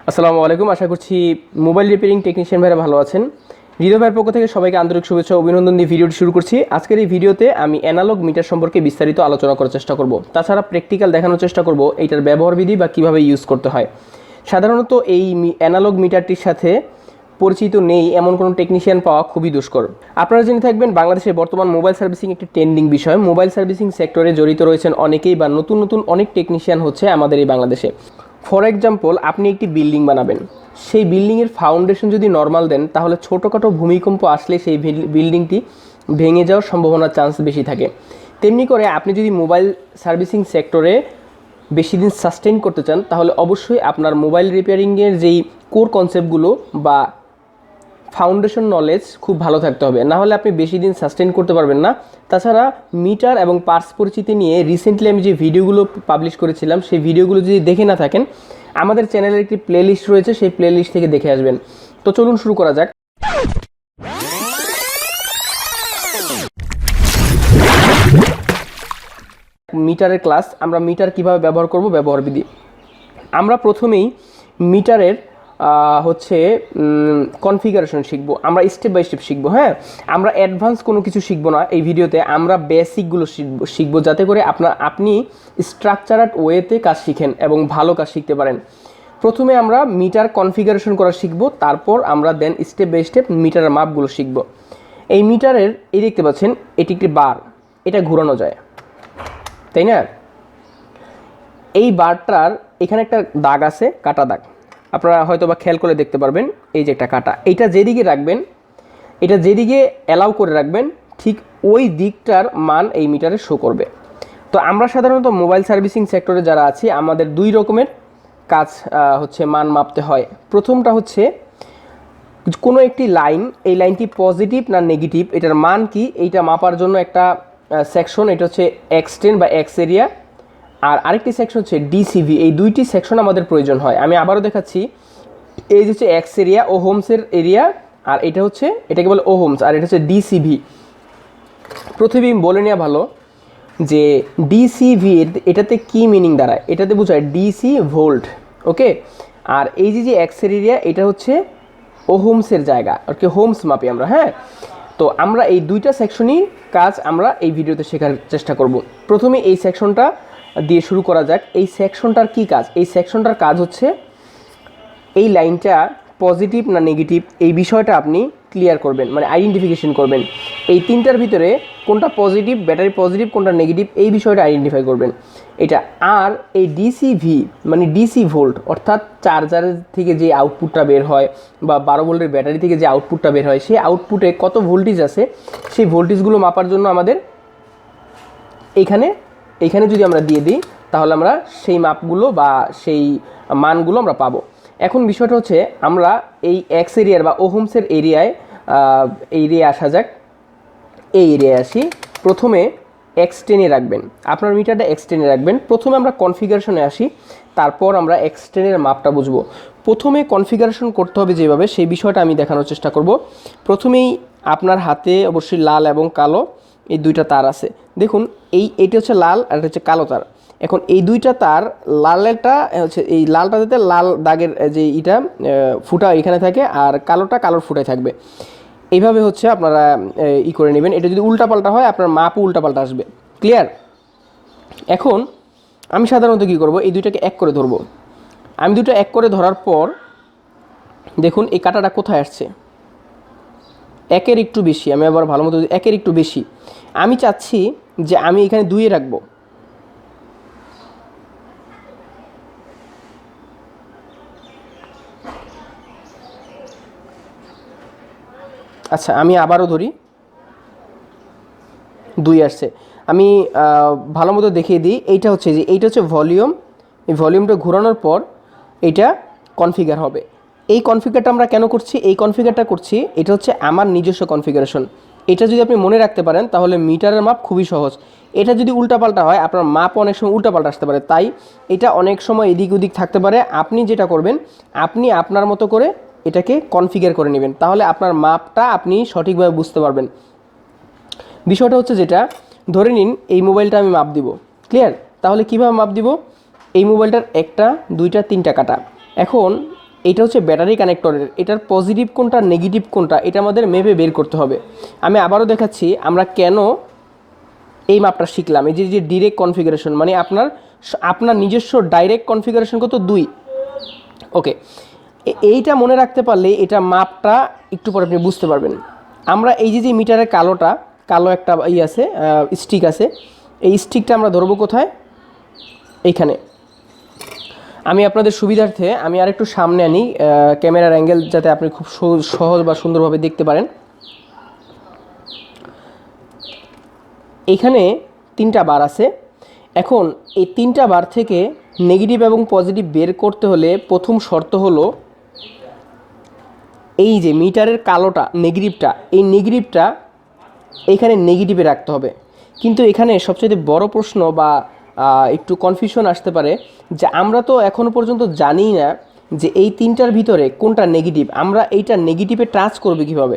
আসসালামু আলাইকুম। আশা করছি মোবাইল রিপেয়ারিং টেকনিশিয়ান ভাইরা ভালো আছেন। হৃদয় ভাইয়ের পক্ষ থেকে সবাইকে আন্তরিক শুভেচ্ছা ও অভিনন্দন দিয়ে ভিডিওটি শুরু করছি। আজকের এই ভিডিওতে আমি অ্যানালগ মিটার সম্পর্কে বিস্তারিত আলোচনা করার চেষ্টা করব। তাছাড়া প্র্যাকটিক্যাল দেখানোর চেষ্টা করব এইটার ব্যবহার বিধি বা কীভাবে ইউজ করতে হয়। সাধারণত এই অ্যানালগ মিটারটির সাথে পরিচিত নেই এমন কোনো টেকনিশিয়ান পাওয়া খুবই দুষ্কর। আপনারা জেনে থাকবেন বাংলাদেশে বর্তমান মোবাইল সার্ভিসিং একটি ট্রেন্ডিং বিষয়। মোবাইল সার্ভিসিং সেক্টরে জড়িত রয়েছেন অনেকেই বা নতুন নতুন অনেক টেকনিশিয়ান হচ্ছে আমাদের এই বাংলাদেশে। ফর এক্সাম্পল, আপনি একটি বিল্ডিং বানাবেন, সেই বিল্ডিংয়ের ফাউন্ডেশন যদি নর্মাল দেন তাহলে ছোটোখাটো ভূমিকম্প আসলে সেই বিল্ডিংটি ভেঙে যাওয়ার সম্ভাবনার চান্স বেশি থাকে। তেমনি করে আপনি যদি মোবাইল সার্ভিসিং সেক্টরে বেশি দিন সাস্টেইন করতে চান তাহলে অবশ্যই আপনার মোবাইল রিপেয়ারিংয়ের যেই কোর কনসেপ্টগুলো বা ফাউন্ডেশন নলেজ খুব ভালো থাকতে হবে, না হলে আপনি বেশি দিন সাস্টেইন করতে পারবেন না। তাছাড়া মিটার এবং পার্টস পরিচিতি নিয়ে রিসেন্টলি আমি যে ভিডিওগুলো পাবলিশ করেছিলাম সেই ভিডিওগুলো যদি দেখে না থাকেন আমাদের চ্যানেলের একটি প্লেলিস্ট রয়েছে, সেই প্লেলিস্ট থেকে দেখে আসবেন। তো চলুন শুরু করা যাক। মিটারের ক্লাস, আমরা মিটার কিভাবে ব্যবহার করব, ব্যবহার বিধি। আমরা প্রথমেই মিটারের কনফিগারেশন শিখব, আমরা স্টেপ বাই স্টেপ শিখব। হ্যাঁ, আমরা অ্যাডভান্স কোনো কিছু শিখব না এই ভিডিওতে, আমরা বেসিকগুলো শিখব যাতে করে আপনি স্ট্রাকচারার্ড ওয়েতে কাজ শিখেন এবং ভালো কাজ শিখতে পারেন। প্রথমে আমরা মিটার কনফিগারেশন করা শিখব, তারপর আমরা দেন স্টেপ বাই স্টেপ মিটারের মাপগুলো শিখব। এই মিটারের এই দেখতে পাচ্ছেন এটি একটি বার, এটা ঘোরানো যায়, তাই না? এই বারটার এখানে একটা দাগ আছে, কাটা দাগ, আপনারা হয়তো বা খেয়াল করে দেখতে পারবেন। এই যে একটা কাটা, এটা যেদিকে রাখবেন, এটা যেদিকে অ্যালাউ করে রাখবেন ঠিক ওই দিকটার মান এই মিটারে শো করবে। তো আমরা সাধারণত মোবাইল সার্ভিসিং সেক্টরে যারা আছি আমাদের দুই রকমের কাজ মান মাপতে হয়। প্রথমটা হচ্ছে কোনো একটি লাইন, এই লাইনটি পজিটিভ না নেগেটিভ, এটার মান কি এইটা মাপার জন্য একটা সেকশন, এটা হচ্ছে এক্সটেন্ড বা এক্স এরিয়া, আর আরেকটি সেকশন হচ্ছে ডিসিভি। এই দুইটি সেকশন আমাদের প্রয়োজন হয়। আমি আবারও দেখাচ্ছি, এই যে হচ্ছে এক্স এরিয়া, ওহোমসের এরিয়া, আর এটা হচ্ছে, এটাকে বলে ওহোমস, আর এটা হচ্ছে ডিসিভি। প্রথমে বলে নেওয়া ভালো যে ডিসিভি এটাতে কি মিনিং দাঁড়ায়, এটাতে বোঝায় ডিসি ভোল্ট, ওকে। আর এই যে এক্সের এরিয়া এটা হচ্ছে ওহোমসের জায়গা, আর কি হোমস মাপি আমরা। হ্যাঁ, তো আমরা এই দুইটা সেকশনই কাজ আমরা এই ভিডিওতে শেখার চেষ্টা করব। প্রথমে এই সেকশনটা দিয়ে শুরু করা যাক। এই সেকশনটার কি কাজ? এই সেকশনটার কাজ হচ্ছে এই লাইনটা পজিটিভ না নেগেটিভ এই বিষয়টা আপনি ক্লিয়ার করবেন, মানে আইডেন্টিফিকেশন করবেন। এই তিনটার ভিতরে কোনটা পজিটিভ, ব্যাটারি পজিটিভ, কোনটা নেগেটিভ, এই বিষয়টা আইডেন্টিফাই করবেন এটা। আর এই ডিসিভি মানে ডিসি ভোল্ট, অর্থাৎ চার্জারের থেকে যে আউটপুটটা বের হয় বা 12 ভোল্টের ব্যাটারি থেকে যে আউটপুটটা বের হয় সেই আউটপুটে কত ভোল্টেজ আছে সেই ভোল্টেজগুলো মাপার জন্য আমাদের এইখানে যদি আমরা দিয়ে দিই তাহলে আমরা সেই মাপগুলো বা সেই মানগুলো আমরা পাবো। এখন বিষয়টা হচ্ছে আমরা এই এক্স এরিয়ার বা ওহোমসের এরিয়ায় আসা যাক। এই এরিয়ায় আসি, প্রথমে এক্সটেনে রাখবেন, আপনার মিটারটা এক্সটেনে রাখবেন। প্রথমে আমরা কনফিগারেশনে আসি, তারপর আমরা এক্সটেনের মাপটা বুঝবো। প্রথমে কনফিগারেশন করতে হবে যেভাবে, সেই বিষয়টা আমি দেখানোর চেষ্টা করব। প্রথমেই আপনার হাতে অবশ্যই লাল এবং কালো এই দুইটা তার আছে। দেখুন এইটা হচ্ছে লাল আর এটা হচ্ছে কালো তার। এখন এই দুইটা তার, লালটা হচ্ছে এই লালটাতে লাল দাগের যে ইটা ফুটা এখানে থাকে, আর কালোর ফুটায় থাকবে। এইভাবে হচ্ছে আপনারা করে নেবেন। এটা যদি উল্টাপাল্টা হয় আপনার মাপও উল্টাপাল্টা আসবে। ক্লিয়ার? এখন আমি সাধারণত কী করব, এই দুইটাকে এক করে ধরবো। আমি দুটো এক করে ধরার পর দেখুন এই কাঁটাটা কোথায় আসছে, একের একটু বেশি। আমি আবার ভালো মতো একের একটু বেশি, আমি চাচ্ছি যে আমি এখানে দুইয়ে রাখবো। আচ্ছা, আমি আবারও ধরি, 2 আসছে। আমি ভালো মতো দেখিয়ে দিই। এইটা হচ্ছে ভলিউম। এই ভলিউমটা ঘোরানোর পর এইটা কনফিগার হবে। এই কনফিগারটা আমরা কেন করছি? এই কনফিগারটা করছি, এটা হচ্ছে আমার নিজস্ব কনফিগারেশন। এটা যদি আপনি মনে রাখতে পারেন তাহলে মিটারের মাপ খুবই সহজ। এটা যদি উল্টাপাল্টা হয় আপনার মাপ অনেক সময় উল্টাপাল্টা আসতে পারে, তাই এটা অনেক সময় এদিক ওদিক থাকতে পারে। আপনি যেটা করবেন, আপনি আপনার মতো করে এটাকে কনফিগার করে নেবেন, তাহলে আপনার মাপটা আপনি সঠিকভাবে বুঝতে পারবেন। বিষয়টা হচ্ছে যেটা, ধরে নিন এই মোবাইলটা আমি মাপ দিব। ক্লিয়ার? তাহলে কীভাবে মাপ দিব? এই মোবাইলটার 1টা 2টা 3টা কাটা। এখন এটা হচ্ছে ব্যাটারি কানেক্টরের, এটার পজিটিভ কোনটা নেগেটিভ কোনটা এটা আমাদের মেপে বের করতে হবে। আমি আবারও দেখাচ্ছি আমরা কেন এই মাপটা শিখলাম। এই যে ডিরেক্ট কনফিগারেশন মানে আপনার নিজস্ব ডাইরেক্ট কনফিগারেশন কত 2। ওকে, এইটা মনে রাখতে পারলে এটা মাপটা একটু পরে আপনি বুঝতে পারবেন। আমরা এই যে মিটারের কালো একটা আছে স্টিক আছে, এই স্টিকটা আমরা ধরবো কোথায়, এইখানে। আমি আপনাদের সুবিধার্থে আমি আর একটু সামনে আনি ক্যামেরার অ্যাঙ্গেল, যাতে আপনি খুব সহজ বা সুন্দরভাবে দেখতে পারেন। এইখানে 3টা বার আছে। এখন এই 3টা বার থেকে নেগেটিভ এবং পজিটিভ বের করতে হলে প্রথম শর্ত হলো এই যে মিটারের কালোটা নেগেটিভটা, এই নেগেটিভটা এইখানে নেগেটিভে রাখতে হবে। কিন্তু এখানে সবচেয়ে বড় প্রশ্ন বা একটু কনফিউশন আসতে পারে যে আমরা তো এখনও পর্যন্ত জানি না যে এই 3টার ভিতরে কোনটা নেগেটিভ, আমরা এইটা নেগেটিভে টাচ করবে কীভাবে।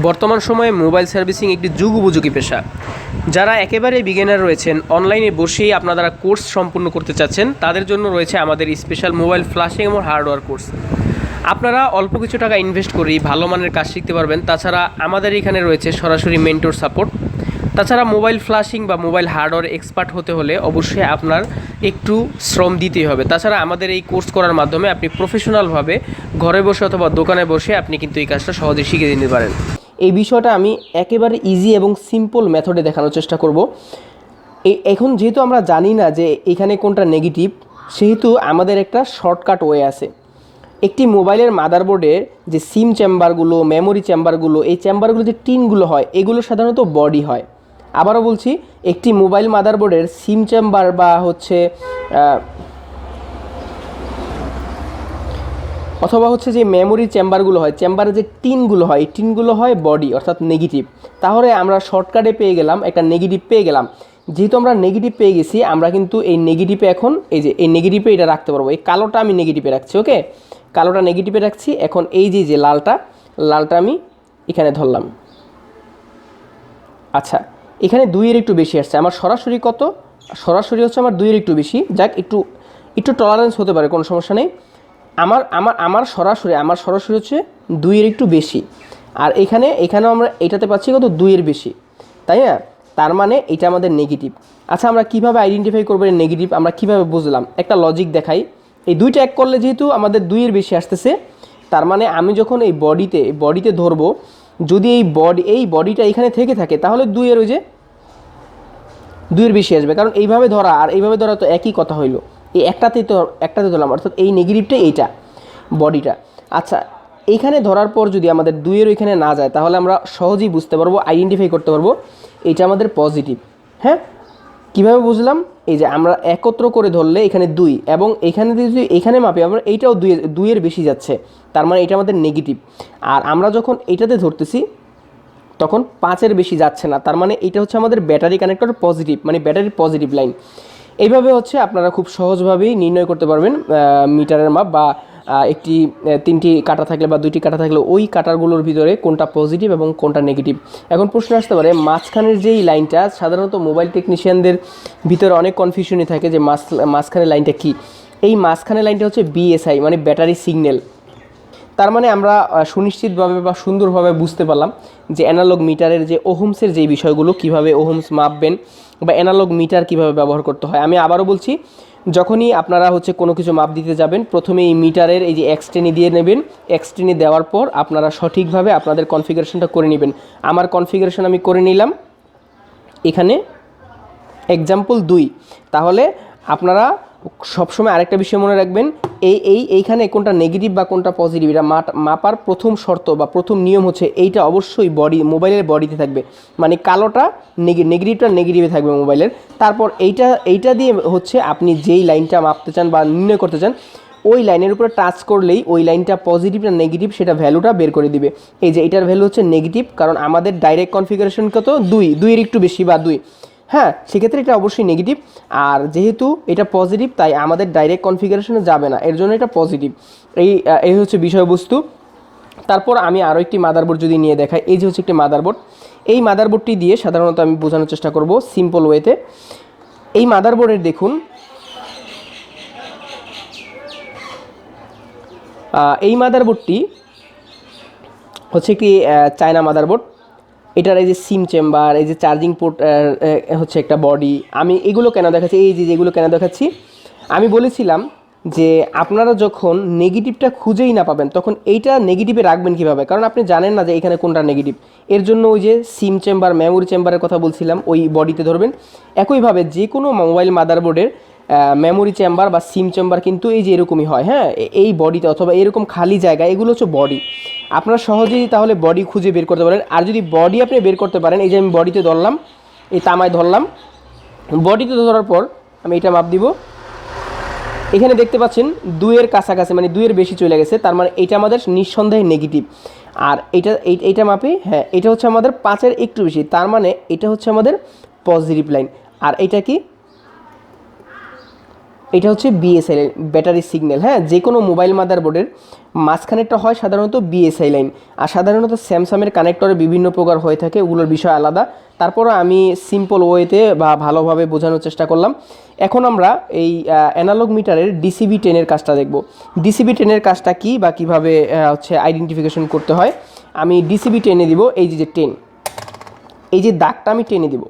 বর্তমান সময়ে মোবাইল সার্ভিসিং একটি যুগোপযোগী পেশা। যারা একেবারে বিগিনার রয়েছেন, অনলাইনে বসেই আপনারা কোর্স সম্পূর্ণ করতে চাচ্ছেন, তাদের জন্য রয়েছে আমাদের স্পেশাল মোবাইল ফ্ল্যাশিং এবং হার্ডওয়্যার কোর্স। আপনারা অল্প কিছু টাকা ইনভেস্ট করেই ভালো মানের কাজ শিখতে পারবেন। তাছাড়া আমাদের এখানে রয়েছে সরাসরি মেন্টর সাপোর্ট। তাছাড়া মোবাইল ফ্ল্যাশিং বা মোবাইল হার্ডওয়্যার এক্সপার্ট হতে হলে অবশ্যই আপনার একটু শ্রম দিতেই হবে। তাছাড়া আমাদের এই কোর্স করার মাধ্যমে আপনি প্রফেশনালভাবে ঘরে বসে অথবা দোকানে বসে আপনি কিন্তু এই কাজটা সহজে শিখে নিতে পারেন। এই বিষয়টা আমি একেবারে ইজি এবং সিম্পল মেথডে দেখানোর চেষ্টা করব। এখন যেহেতু আমরা জানি না যে এখানে কোনটা নেগেটিভ, সেহেতু আমাদের একটা শর্টকাট ওয়ে আছে। একটি মোবাইলের মাদারবোর্ডের যে সিম চেম্বারগুলো, মেমোরি চেম্বারগুলো, এই চেম্বারগুলো যে টিনগুলো হয়, এগুলো সাধারণত বডি হয়। আবারও বলছি, একটি মোবাইল মাদারবোর্ডের সিম চেম্বার বা অথবা যে মেমোরি চেম্বারগুলো হয়, চেম্বারে যে টিনগুলো হয়, এই টিনগুলো হয় বডি অর্থাৎ নেগেটিভ। তাহলে আমরা শর্টকাটে পেয়ে গেলাম একটা নেগেটিভ পেয়ে গেলাম। যেহেতু আমরা নেগেটিভ পেয়ে গেছি, আমরা কিন্তু এই নেগেটিভে এখন এই নেগেটিভে এটা রাখতে পারবো। এই কালোটা আমি নেগেটিভে রাখছি, ওকে, কালোটা নেগেটিভে রাখছি। এখন এই যে লালটা আমি এখানে ধরলাম। আচ্ছা, এখানে 2-এর একটু বেশি আসছে। আমার সরাসরি কত? সরাসরি হচ্ছে আমার 2-এর একটু বেশি। যাক, একটু টলারেন্স হতে পারে, কোনো সমস্যা নেই। আমার সরাসরি হচ্ছে 2-এর একটু বেশি। আর এখানেও আমরা এটাতে পাচ্ছি কত? 2-এর বেশি, তাই না? তার মানে এটা আমাদের নেগেটিভ। আচ্ছা, আমরা কিভাবে আইডেন্টিফাই করবো নেগেটিভ? আমরা কিভাবে বুঝলাম? একটা লজিক দেখাই। এই 2টা এক করলে যেহেতু আমাদের 2-এর বেশি আসতেছে, তার মানে আমি যখন এই বডিতে ধরবো, যদি এই বডিটা এখানে থেকে থাকে, তাহলে 2-এর বেশি আসবে। কারণ এইভাবে ধরা আর এইভাবে ধরা তো একই কথা হইলো। এই একটাতে ধরলাম, অর্থাৎ এই নেগেটিভটা এইটা বডিটা। আচ্ছা, এইখানে ধরার পর যদি আমাদের 2-এর ওইখানে না যায়, তাহলে আমরা সহজেই বুঝতে পারবো, আইডেন্টিফাই করতে পারবো এটা আমাদের পজিটিভ। হ্যাঁ, কীভাবে বুঝলাম? এই যে আমরা একত্র করে ধরলে এখানে 2, এবং এখানে যদি এখানে মাপি আমরা এইটাও 2-এর বেশি যাচ্ছে, তার মানে এটা আমাদের নেগেটিভ। আর আমরা যখন এইটাতে ধরতেছি তখন 5-এর বেশি যাচ্ছে না, তার মানে এটা হচ্ছে আমাদের ব্যাটারি কানেক্টর পজিটিভ, মানে ব্যাটারির পজিটিভ লাইন। এইভাবে আপনারা খুব সহজভাবেই নির্ণয় করতে পারবেন মিটারের মাপ, বা 3টি কাটা থাকলে বা 2টি কাটা থাকলে ওই কাটারগুলোর ভিতরে কোনটা পজিটিভ এবং কোনটা নেগেটিভ। এখন প্রশ্ন আসতে পারে, মাঝখানের যেই লাইনটা, সাধারণত মোবাইল টেকনিশিয়ানদের ভিতরে অনেক কনফিউশনই থাকে যে মাঝখানের লাইনটা কী। এই মাঝখানের লাইনটা হচ্ছে বিএসআই, মানে ব্যাটারি সিগন্যাল। তার মানে আমরা সুনিশ্চিতভাবে বা সুন্দরভাবে বুঝতে পারলাম যে অ্যানালগ মিটারের যে ওহমসের যেই বিষয়গুলো, কিভাবে ওহমস মাপবেন বা অ্যানালগ মিটার কিভাবে ব্যবহার করতে হয়। আমি আবারও বলছি, যখনই আপনারা কোনো কিছু মাপ দিতে যাবেন, প্রথমে এই মিটারের এই যে এক্সটেনি দিয়ে নেবেন। এক্সটেনি দেওয়ার পর আপনারা সঠিকভাবে আপনাদের কনফিগারেশনটা করে নেবেন। আমার কনফিগারেশন আমি করে নিলাম এখানে এক্সাম্পল 2। তাহলে আপনারা সবসময় আরেকটা বিষয় মনে রাখবেন, এইখানে কোনটা নেগেটিভ বা কোনটা পজিটিভ, এটা মাপার প্রথম শর্ত বা প্রথম নিয়ম হচ্ছে এইটা অবশ্যই মোবাইলের বডিতে থাকবে, মানে কালোটা নেগেটিভটা নেগেটিভে থাকবে মোবাইলের। তারপর এইটা দিয়ে আপনি যেই লাইনটা মাপতে চান বা নির্ণয় করতে চান, ওই লাইনের উপরে টাচ করলেই ওই লাইনটা পজিটিভ না নেগেটিভ সেটা ভ্যালুটা বের করে দিবে। এই যে এটার ভ্যালু হচ্ছে নেগেটিভ, কারণ আমাদের ডাইরেক্ট কনফিগারেশন কত? 2-এর একটু বেশি বা 2। হ্যাঁ, সেক্ষেত্রে এটা অবশ্যই নেগেটিভ। আর যেহেতু এটা পজিটিভ, তাই আমাদের ডাইরেক্ট কনফিগারেশনে যাবে না, এর জন্য এটা পজিটিভ। এই হচ্ছে বিষয়বস্তু। তারপর আমি আরও একটি মাদারবোর্ড যদি নিয়ে দেখাই, এই যে হচ্ছে একটি মাদারবোর্ড। এই মাদারবোর্ডটি দিয়ে সাধারণত আমি বোঝানোর চেষ্টা করব সিম্পল ওয়েতে। এই মাদারবোর্ডের দেখুন এই মাদারবোর্ডটি হচ্ছে একটি চায়না মাদারবোর্ড। এটার এই যে সিম চেম্বার, এই যে চার্জিং পোর্ট হচ্ছে একটা বডি। আমি এগুলো কেন দেখাচ্ছি, এই যে যেগুলো কেন দেখাচ্ছি, আমি বলেছিলাম যে আপনারা যখন নেগেটিভটা খুঁজেই না পাবেন তখন এইটা নেগেটিভে রাখবেন কীভাবে, কারণ আপনি জানেন না যে এখানে কোনটা নেগেটিভ। এর জন্য ওই যে সিম চেম্বার, মেমোরি চেম্বারের কথা বলছিলাম, ওই বডিতে ধরবেন। একইভাবে যে কোনো মোবাইল মাদারবোর্ডের মেমোরি চেম্বার বা সিম চেম্বার কিন্তু এই যে এরকমই হয়, হ্যাঁ, এই বডিতে অথবা এরকম খালি জায়গা, এগুলো হচ্ছে বডি। আপনারা সহজেই তাহলে বডি খুঁজে বের করতে পারেন। আর যদি বডি আপনি বের করতে পারেন, এই যে আমি বডিতে ধরলাম, এই তামায় ধরলাম, বডিতে ধরার পর আমি এটা মাপ দিব। এখানে দেখতে পাচ্ছেন 2-এর কাছাকাছি, মানে 2-এর বেশি চলে গেছে, তার মানে এটা আমাদের নিঃসন্দেহে নেগেটিভ। আর এইটা মাপি, হ্যাঁ, এটা হচ্ছে আমাদের 5-এর একটু বেশি, তার মানে এটা হচ্ছে আমাদের পজিটিভ লাইন। আর এটা কি, এটা হচ্ছে বিএসআই লাইন, ব্যাটারি সিগন্যাল। হ্যাঁ, যে কোনো মোবাইল মাদারবোর্ডের মাঝখানেরটা হয় সাধারণত বিএসআই লাইন, আর সাধারণত স্যামসাংয়ের কানেক্টরে বিভিন্ন প্রকার হয়ে থাকে, ওগুলোর বিষয় আলাদা। তারপরও আমি সিম্পল ওয়েতে বা ভালোভাবে বোঝানোর চেষ্টা করলাম। এখন আমরা এই অ্যানালগ মিটারের ডিসিবি 10-এর কাজটা দেখব। ডিসিবি 10-এর কাজটা কি বা কীভাবে হচ্ছে আইডেন্টিফিকেশন করতে হয়। আমি ডিসিবি 10-এ দিব, এই যে 10, এই যে দাগটা আমি টেনে দিব।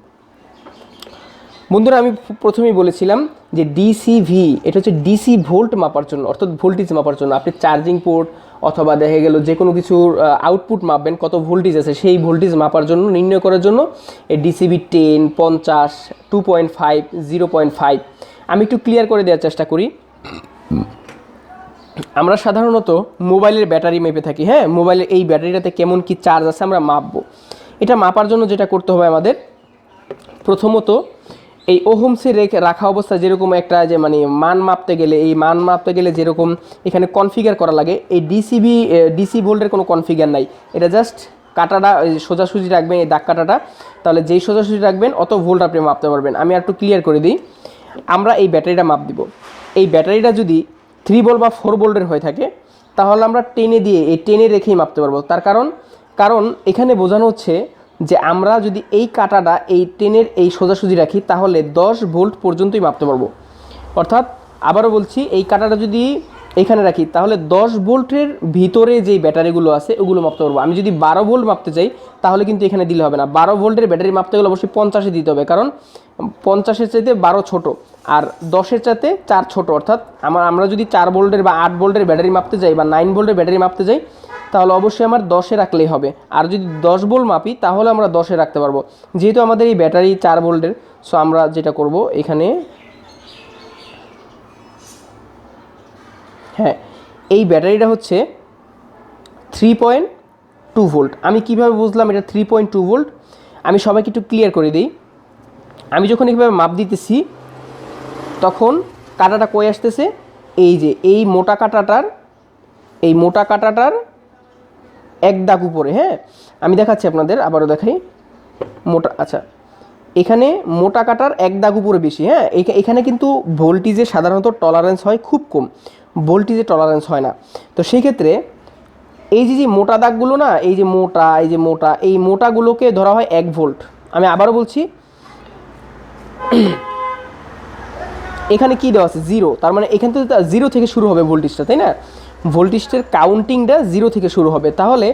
বন্ধুরা, আমি প্রথমেই বলেছিলাম যে ডিসিভি, এটা হচ্ছে ডিসি ভোল্ট মাপার জন্য, অর্থাৎ ভোল্টেজ মাপার জন্য। আপনি চার্জিং পোর্ট অথবা দেখা গেল যে কোনো কিছুর আউটপুট মাপবেন, কত ভোল্টেজ আছে, সেই ভোল্টেজ মাপার জন্য, নির্ণয় করার জন্য এই ডিসিবি 10, 50, 2.5, 0.5 আমি একটু ক্লিয়ার করে দেওয়ার চেষ্টা করি। আমরা সাধারণত মোবাইলের ব্যাটারি মেপে থাকি, হ্যাঁ, মোবাইলের এই ব্যাটারিটাতে কেমন কি চার্জ আছে আমরা মাপবো। এটা মাপার জন্য যেটা করতে হবে আমাদের, প্রথমত এই ওহোমসে রাখা অবস্থা যেরকম একটা যে মানে মান মাপতে গেলে, এই মান মাপতে গেলে যেরকম এখানে কনফিগার করা লাগে, এই ডিসি ভোল্টের কোনো কনফিগার নাই। এটা জাস্ট কাটাটা সোজাসুজি রাখবেন, এই দাগ কাটাটা, তাহলে যেই সোজাসুজি রাখবেন অত ভোল্ট আপনি মাপতে পারবেন। আমি আর একটু ক্লিয়ার করে দিই। আমরা এই ব্যাটারিটা মাপ দিব। এই ব্যাটারিটা যদি 3 ভোল্ট বা 4 ভোল্টের হয়ে থাকে তাহলে আমরা টেনে দিয়ে, এই টেনে রেখেই মাপতে পারবো। তার কারণ এখানে বোঝানো হচ্ছে যে আমরা যদি এই কাটাটা এই টেনের এই সোজাসুজি রাখি তাহলে 10 ভোল্ট পর্যন্তই মাপতে পারবো। অর্থাৎ আবারও বলছি, এই কাটাটা যদি এখানে রাখি তাহলে 10 ভোল্টের ভিতরে যেই ব্যাটারিগুলো আছে ওগুলো মাপতে পারবো। আমি যদি 12 ভোল্ট মাপতে চাই তাহলে কিন্তু এখানে দিলে হবে না। 12 ভোল্টের ব্যাটারি মাপতে গেলে অবশ্যই 50-এ দিতে হবে, কারণ 50-এর চাইতে 12 ছোটো আর 10-এর চাইতে 4 ছোটো। অর্থাৎ আমরা যদি 4 ভোল্টের বা 8 ভোল্টের ব্যাটারি মাপতে যাই বা 9 ভোল্টের ব্যাটারি মাপতে যাই তাহলে অবশ্যই আমার 10-এ রাখলেই হবে। আর যদি 10 ভোল্ট মাপি তাহলে আমরা 10-এ রাখতে পারবো। যেহেতু আমাদের এই ব্যাটারি 4 ভোল্টের, সো আমরা যেটা করব এখানে, হ্যাঁ, এই ব্যাটারিটা হচ্ছে 3.2 ভোল্ট। আমি কিভাবে বুঝলাম এটা 3.2 ভোল্ট, আমি সবাইকে একটু ক্লিয়ার করে দিই। আমি যখন এইভাবে মাপ দিতেছি তখন কাটাটা কই আসতেছে, এই যে এই মোটা কাটাটার এক দাগ উপরে। হ্যাঁ, আমি দেখাচ্ছি আপনাদের, আবারও দেখাই। আচ্ছা, এখানে মোটা কাটার এক দাগ উপরে বেশি। হ্যাঁ, এখানে কিন্তু ভোল্টেজে সাধারণত টলারেন্স হয় খুব কম, ভোল্টেজে টলারেন্স হয় না। তো সেই ক্ষেত্রে এই যে মোটা দাগগুলো না, এই যে মোটা এই মোটাগুলোকে ধরা হয় 1 ভোল্ট। আমি আবারও বলছি, এখানে কি দেওয়া আছে 0, তার মানে এখান থেকে 0 থেকে শুরু হবে ভোল্টেজটা, তাই না? ভোল্টেজের কাউন্টিংটা 0 থেকে শুরু হবে। তাহলে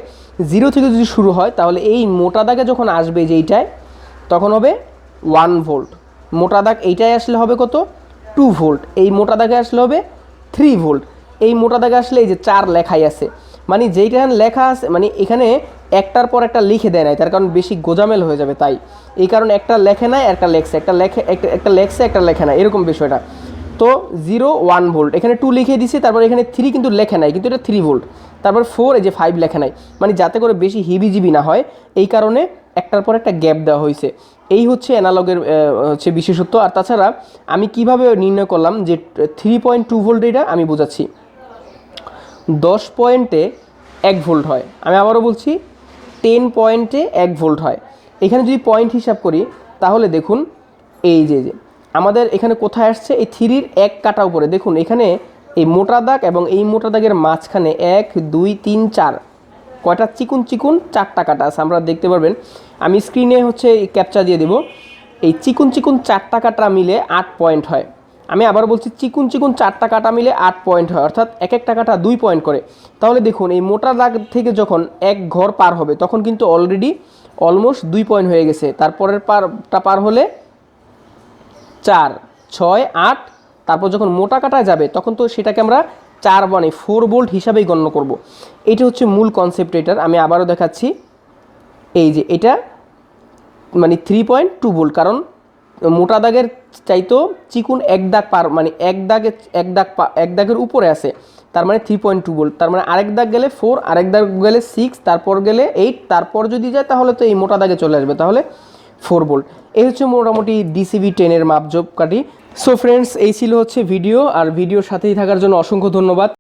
0 থেকে যদি শুরু হয় তাহলে এই মোটা দাগে যখন আসবে যে এইটায়, তখন হবে 1 ভোল্ট। মোটা দাগ এইটায় আসলে হবে কত? 2 ভোল্ট। এই মোটা দাগে আসলে হবে 3 ভোল্ট। এই মোটা দাগে আসলে এই যে 4 লেখাই আছে, মানে যেইটা লেখা আছে, মানে এখানে একটার পর একটা লিখে দেয় নাই, তার কারণ বেশি গোজামেল হয়ে যাবে, তাই এই কারণে একটা লেখে নাই, একটা লেখছে, একটা লেখছে, একটা লেখে না, এরকম বিষয়টা। তো 0, 1 ভোল্ট, এখানে 2 লিখে দিছে, তারপর এখানে 3 কিন্তু লেখে নাই, কিন্তু এটা 3 ভোল্ট। তারপর 4, এই যে 5 লেখে নাই, মানে যাতে করে বেশি হিবিজিবি না হয় এই কারণে একটার পর একটা গ্যাপ দেওয়া হয়েছে। এই হচ্ছে অ্যানালগের হচ্ছে বিশেষত্ব। আর তাছাড়া আমি কিভাবে নির্ণয় করলাম যে 3.2 ভোল্ট, এটা আমি বোঝাচ্ছি। 10 পয়েন্টে 1 ভোল্ট হয়। আমি আবারও বলছি, 10 পয়েন্টে 1 ভোল্ট হয়। এখানে যদি পয়েন্ট হিসাব করি তাহলে দেখুন, এই যে আমাদের এখানে কোথায় আসছে, এই 3-র 1 কাটা উপরে দেখুন, এখানে এই মোটা দাগ এবং এই মোটা দাগের মাঝখানে 1, 2, 3, 4 কয়টা চিকুন 4টা কাটা আছে, আমরা দেখতে পারবেন। আমি স্ক্রিনে হচ্ছে ক্যাপচা দিয়ে দেব। এই চিকুন 4টা কাটা মিলে 8 পয়েন্ট হয়। আমি আবার বলছি চিকুন চিকুন 4টা কাটা মিলে 8 পয়েন্ট হয়, অর্থাৎ এক একটা কাটা 2 পয়েন্ট করে। তাহলে দেখুন এই মোটা দাগ থেকে যখন এক ঘর পার হবে তখন কিন্তু অলরেডি অলমোস্ট 2 পয়েন্ট হয়ে গেছে। তারপরের পারটা পার হলে 4, 6, 8, তারপর যখন মোটা কাটায় যাবে তখন তো সেটাকে আমরা 4 মানে 4 ভোল্ট হিসাবেই গণ্য করব। এটা হচ্ছে মূল কনসেপ্ট এটার। আমি আবারও দেখাচ্ছি, এই যে এটা মানে 3.2 ভোল্ট, কারণ মোটা দাগের চাইতেও চিকুন এক দাগ পার মানে এক দাগের উপরে আছে, তার মানে 3.2 ভোল্ট। তার মানে আরেক দাগ গেলে 4, আরেক দাগ গেলে 6, তারপর গেলে 8, তারপর যদি যায় তাহলে তো এই মোটা দাগে চলে আসবে, তাহলে 4 ভোল্ট। এই হচ্ছে মোটামুটি ডিসিবি 10 এর মাপজোপ কাঠি। সো ফ্রেন্ডস, এই ছিল হচ্ছে ভিডিও, আর ভিডিওর সাথেই থাকার জন্য অসংখ্য ধন্যবাদ।